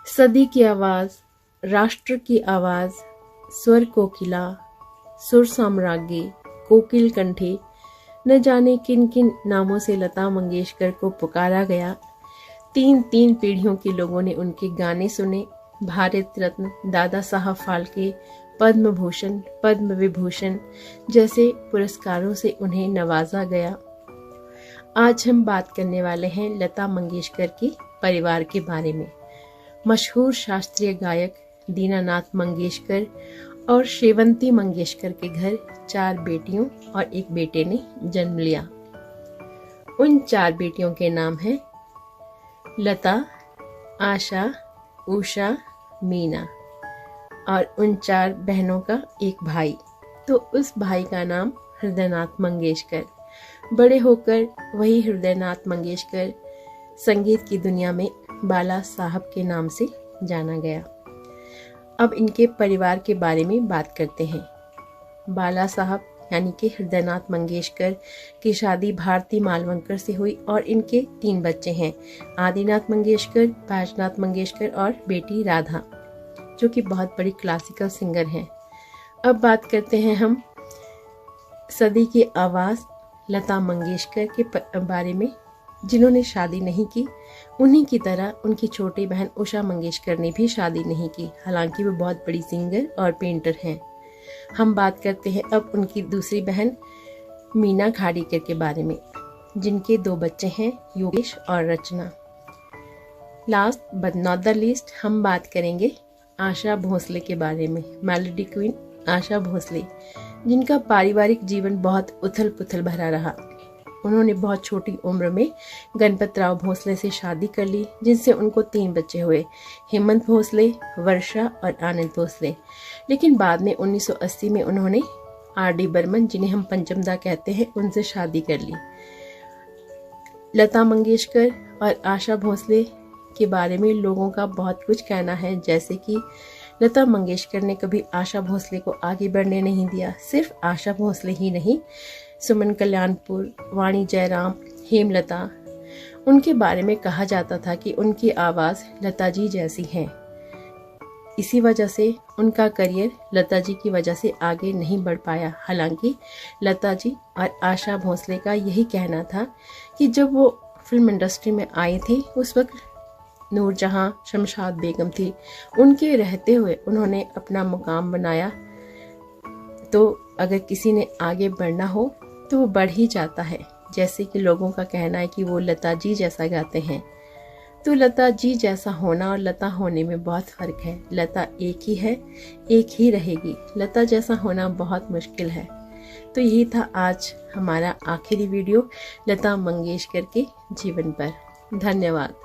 सदी की आवाज़, राष्ट्र की आवाज़, स्वर कोकिला, सुर साम्राज्ञी, कोकिल कंठी, न जाने किन किन नामों से लता मंगेशकर को पुकारा गया। तीन तीन पीढ़ियों के लोगों ने उनके गाने सुने। भारत रत्न, दादा साहब फाल्के, पद्म भूषण, पद्म विभूषण जैसे पुरस्कारों से उन्हें नवाजा गया। आज हम बात करने वाले हैं लता मंगेशकर के परिवार के बारे में। मशहूर शास्त्रीय गायक दीनानाथ मंगेशकर और शेवंती मंगेशकर के घर 4 बेटियों और 1 बेटे ने जन्म लिया। उन 4 बेटियों के नाम हैं लता, आशा, उषा, मीना और उन 4 बहनों का 1 भाई। तो उस भाई का नाम हृदयनाथ मंगेशकर। बड़े होकर वही हृदयनाथ मंगेशकर संगीत की दुनिया में बाला साहब के नाम से जाना गया। अब इनके परिवार के बारे में बात करते हैं। बाला साहब यानी कि हृदयनाथ मंगेशकर की शादी भारती मालवंकर से हुई और इनके 3 बच्चे हैं, आदिनाथ मंगेशकर, बैजनाथ मंगेशकर और बेटी राधा, जो कि बहुत बड़ी क्लासिकल सिंगर हैं। अब बात करते हैं हम सदी की आवाज़ लता मंगेशकर के बारे में, जिन्होंने शादी नहीं की। उन्हीं की तरह उनकी छोटी बहन उषा मंगेशकर ने भी शादी नहीं की, हालांकि वो बहुत बड़ी सिंगर और पेंटर हैं। हम बात करते हैं अब उनकी दूसरी बहन मीना खाड़ीकर के बारे में, जिनके 2 बच्चे हैं, योगेश और Rachna. Last but not the least हम बात करेंगे आशा भोसले के बारे में, मेलोडी क्वीन आशा भोसले, जिनका पारिवारिक जीवन बहुत उथल पुथल भरा रहा। उन्होंने बहुत छोटी उम्र में गणपतराव भोसले से शादी कर ली, जिनसे उनको 3 बच्चे हुए, हेमंत भोसले, वर्षा और आनंद भोसले। लेकिन बाद में 1980 में उन्होंने आर.डी. बर्मन, जिन्हें हम पंचमदा कहते हैं, उनसे शादी कर ली। लता मंगेशकर और आशा भोसले के बारे में लोगों का बहुत कुछ कहना है, जैसे कि लता मंगेशकर ने कभी आशा भोसले को आगे बढ़ने नहीं दिया। सिर्फ आशा भोसले ही नहीं, सुमन कल्याणपुर, वाणी जयराम, हेमलता, उनके बारे में कहा जाता था कि उनकी आवाज़ लता जी जैसी है। इसी वजह से उनका करियर लता जी की वजह से आगे नहीं बढ़ पाया। हालांकि लता जी और आशा भोसले का यही कहना था कि जब वो फिल्म इंडस्ट्री में आए थे, उस वक्त नूरजहां शमशाद बेगम थी। उनके रहते हुए उन्होंने अपना मुकाम बनाया। तो अगर किसी ने आगे बढ़ना हो तो वो बढ़ ही जाता है। जैसे कि लोगों का कहना है कि वो लता जी जैसा गाते हैं, तो लता जी जैसा होना और लता होने में बहुत फ़र्क है। लता एक ही है, एक ही रहेगी। लता जैसा होना बहुत मुश्किल है। तो यही था आज हमारा आखिरी वीडियो लता मंगेशकर के जीवन पर। धन्यवाद।